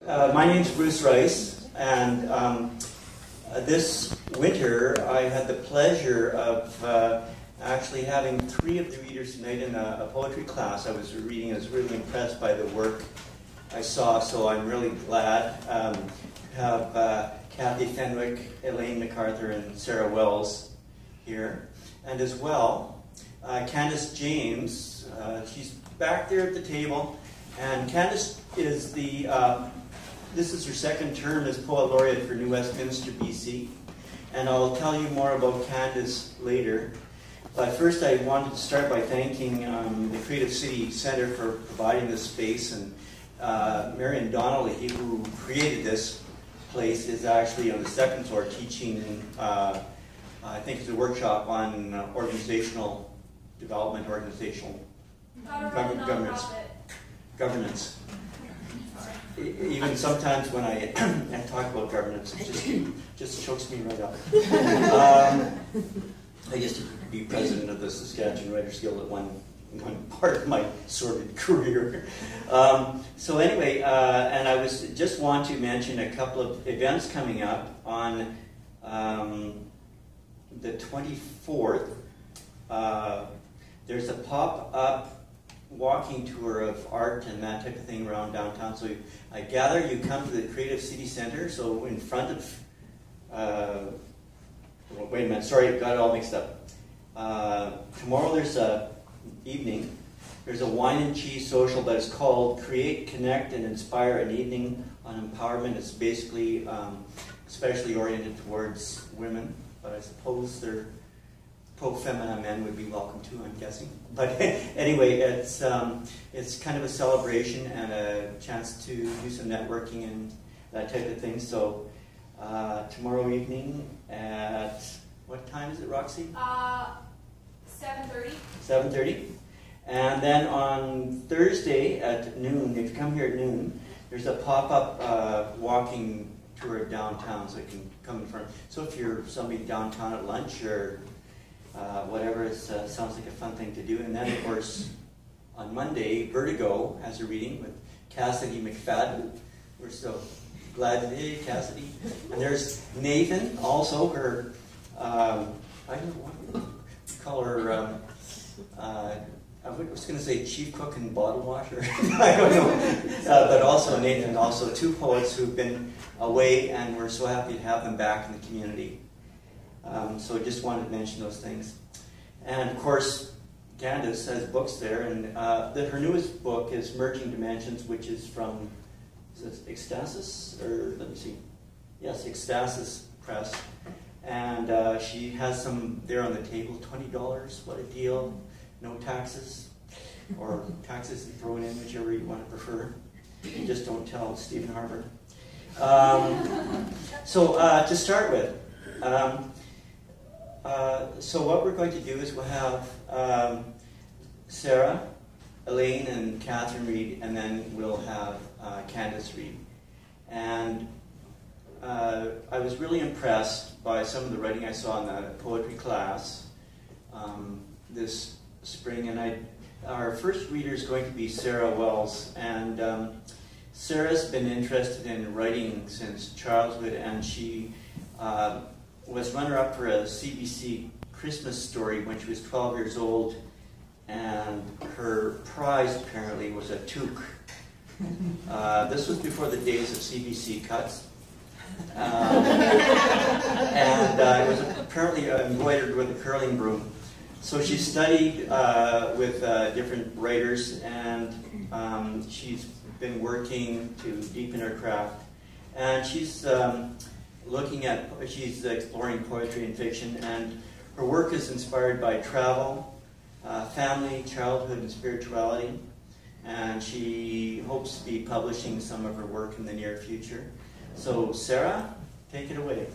My name's Bruce Rice, and this winter I had the pleasure of actually having 3 of the readers tonight in a poetry class I was reading. I was really impressed by the work I saw, so I'm really glad to have Kathy Fenwick, Elaine MacArthur, and Sarah Wells here. And as well, Candace James, she's back there at the table, and Candace is the this is her 2nd term as Poet Laureate for New Westminster, BC. And I'll tell you more about Candace later. But first I wanted to start by thanking the Creative City Centre for providing this space. And Marion Donnelly, who created this place, is actually on the 2nd floor teaching, I think it's a workshop on organizational development, organizational governance. Even sometimes when I talk about governance, it just chokes me right up. I used to be president of the Saskatchewan Writers Guild at one part of my sordid career. So anyway, and I just want to mention a couple of events coming up on the 24th. There's a pop-up walking tour of art and that type of thing around downtown. So I gather you come to the Creative City Centre, so in front of, well, wait a minute, sorry, I got it all mixed up. Tomorrow there's a evening, there's a wine and cheese social, but it's called Create, Connect, and Inspire, an evening on empowerment. It's basically especially oriented towards women, but I suppose they're pro-femina men would be welcome too, I'm guessing. But anyway, it's kind of a celebration and a chance to do some networking and that type of thing. So tomorrow evening at, what time is it, Roxy? 7:30. 7:30. And then on Thursday at noon, if you come here at noon, there's a pop-up walking tour downtown, so you can come in front. So if you're somebody downtown at lunch or whatever, it sounds like a fun thing to do. And then, of course, on Monday, Vertigo has a reading with Cassidy McFadden. We're so glad to hear you, Cassidy. And there's Nathan, also her, I don't know what we call her, I was going to say chief cook and bottle washer. I don't know. But also Nathan, also 2 poets who've been away, and we're so happy to have them back in the community. So I just wanted to mention those things. And of course, Candace has books there, and her newest book is Merging Dimensions, which is from, is it Ecstasis? Or let me see. Yes, Ecstasis Press. And she has some there on the table, $20, what a deal. No taxes, or taxes thrown in, whichever you want to prefer. You just don't tell Stephen Harper. So to start with, so what we're going to do is we'll have Sarah, Elaine, and Catherine read, and then we'll have Candace read. And I was really impressed by some of the writing I saw in the poetry class this spring, and our first reader is going to be Sarah Wells. And Sarah's been interested in writing since childhood, and she was runner-up for a CBC Christmas story when she was 12 years old, and her prize apparently was a toque. This was before the days of CBC cuts. And it was apparently embroidered with a curling broom. So she studied with different writers, and she's been working to deepen her craft. And she's she's exploring poetry and fiction, and her work is inspired by travel, family, childhood, and spirituality. And she hopes to be publishing some of her work in the near future. So Sarah, take it away.